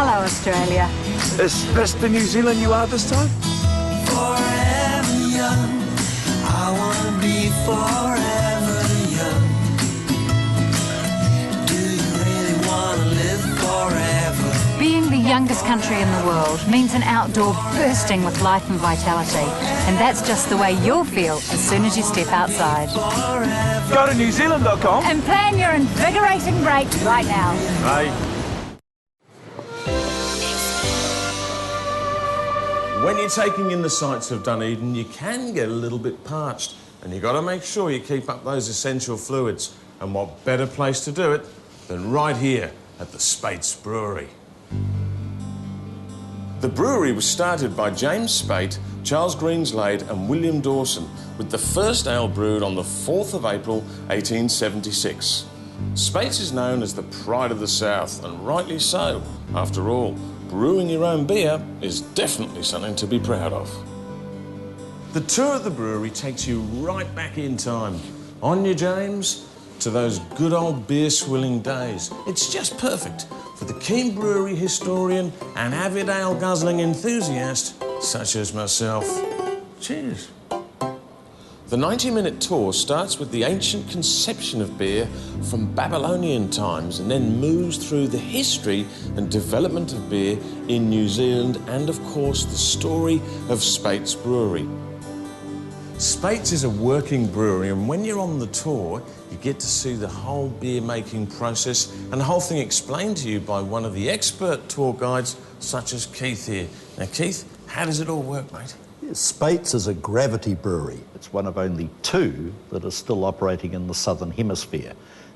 Hello, Australia. Is this the New Zealand you are this time? Forever young, I wanna be forever young. Do you really wanna live forever? Being the youngest country in the world means an outdoor bursting with life and vitality. And that's just the way you'll feel as soon as you step outside. Go to newzealand.com. And plan your invigorating break right now. Right. When you're taking in the sights of Dunedin, you can get a little bit parched, and you've got to make sure you keep up those essential fluids. And what better place to do it than right here at the Speight's Brewery. The brewery was started by James Speight, Charles Greenslade and William Dawson, with the first ale brewed on the 4th of April 1876. Speight's is known as the pride of the South, and rightly so. After all, brewing your own beer is definitely something to be proud of. The tour of the brewery takes you right back in time. On you, James, to those good old beer-swilling days. It's just perfect for the keen brewery historian and avid ale-guzzling enthusiast such as myself. Cheers. The 90-minute tour starts with the ancient conception of beer from Babylonian times and then moves through the history and development of beer in New Zealand and, of course, the story of Speight's Brewery. Speight's is a working brewery, and when you're on the tour, you get to see the whole beer-making process and the whole thing explained to you by one of the expert tour guides, such as Keith here. Now, Keith, how does it all work, mate? Speight's is a gravity brewery. It's one of only two that are still operating in the Southern Hemisphere.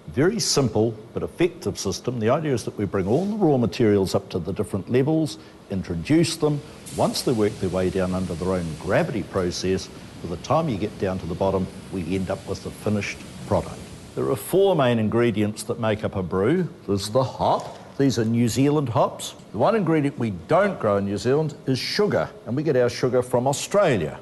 Very simple but effective system. The idea is that we bring all the raw materials up to the different levels, introduce them. Once they work their way down under their own gravity process, by the time you get down to the bottom, we end up with the finished product. There are four main ingredients that make up a brew. There's the hop. These are New Zealand hops. The one ingredient we don't grow in New Zealand is sugar, and we get our sugar from Australia.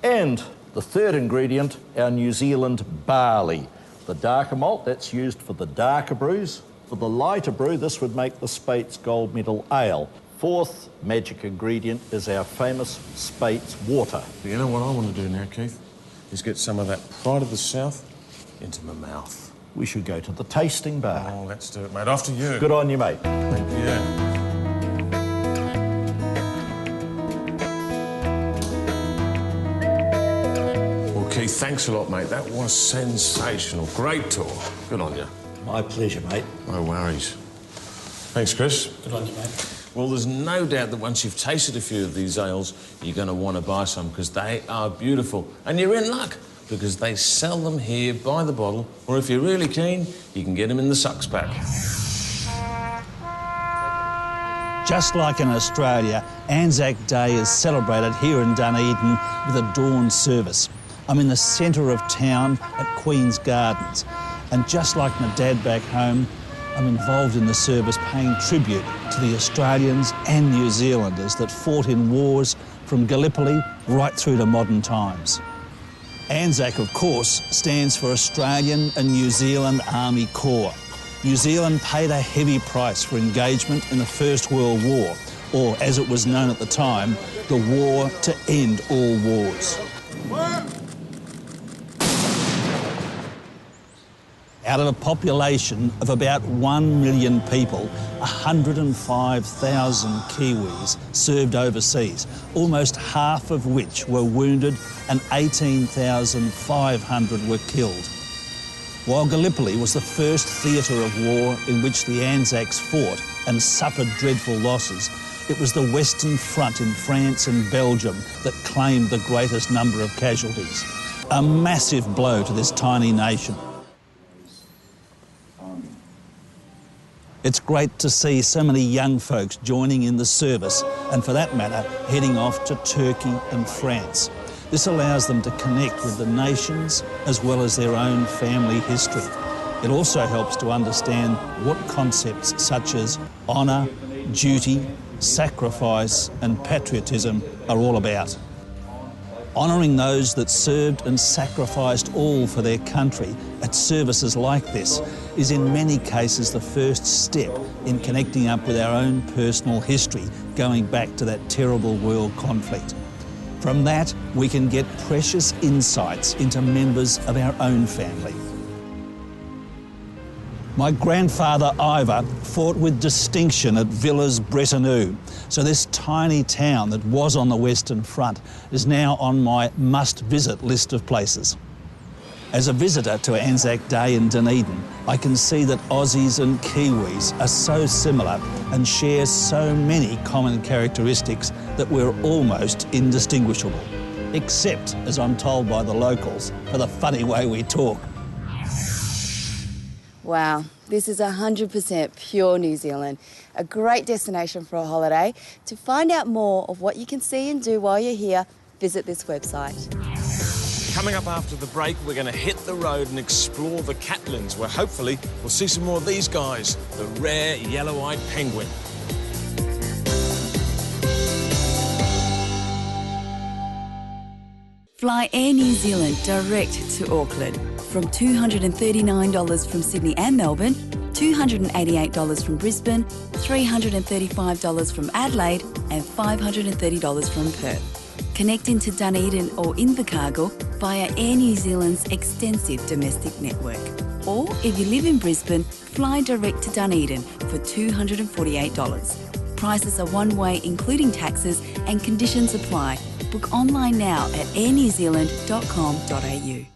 And the third ingredient, our New Zealand barley. The darker malt, that's used for the darker brews. For the lighter brew, this would make the Speight's Gold Medal Ale. Fourth magic ingredient is our famous Speight's water. You know what I want to do now, Keith? Is get some of that pride of the South into my mouth. We should go to the tasting bar. Oh, let's do it, mate. After you. Good on you, mate. Thank you. Well, Keith, thanks a lot, mate. That was sensational. Great tour. Good on you. My pleasure, mate. No worries. Thanks, Chris. Good on you, mate. Well, there's no doubt that once you've tasted a few of these ales, you're going to want to buy some because they are beautiful. And you're in luck, because they sell them here by the bottle, or if you're really keen, you can get them in the sucks pack. Just like in Australia, Anzac Day is celebrated here in Dunedin with a dawn service. I'm in the centre of town at Queen's Gardens, and just like my dad back home, I'm involved in the service paying tribute to the Australians and New Zealanders that fought in wars from Gallipoli right through to modern times. ANZAC, of course, stands for Australian and New Zealand Army Corps. New Zealand paid a heavy price for engagement in the First World War, or as it was known at the time, the War to End All Wars. Out of a population of about 1 million people, 105,000 Kiwis served overseas, almost half of which were wounded and 18,500 were killed. While Gallipoli was the first theatre of war in which the Anzacs fought and suffered dreadful losses, it was the Western Front in France and Belgium that claimed the greatest number of casualties. A massive blow to this tiny nation. It's great to see so many young folks joining in the service and, for that matter, heading off to Turkey and France. This allows them to connect with the nations as well as their own family history. It also helps to understand what concepts such as honour, duty, sacrifice and patriotism are all about. Honouring those that served and sacrificed all for their country at services like this is in many cases the first step in connecting up with our own personal history, going back to that terrible world conflict. From that, we can get precious insights into members of our own family. My grandfather Ivor fought with distinction at Villers-Bretonneux, so this tiny town that was on the Western Front is now on my must-visit list of places. As a visitor to Anzac Day in Dunedin, I can see that Aussies and Kiwis are so similar and share so many common characteristics that we're almost indistinguishable. Except, as I'm told by the locals, for the funny way we talk. Wow, this is 100% pure New Zealand. A great destination for a holiday. To find out more of what you can see and do while you're here, visit this website. Coming up after the break, we're going to hit the road and explore the Catlins, where hopefully we'll see some more of these guys, the rare yellow-eyed penguin. Fly Air New Zealand direct to Auckland from $239 from Sydney and Melbourne, $288 from Brisbane, $335 from Adelaide and $530 from Perth. Connect into Dunedin or Invercargill via Air New Zealand's extensive domestic network. Or if you live in Brisbane, fly direct to Dunedin for $248. Prices are one way including taxes and conditions apply. Book online now at airnewzealand.com.au.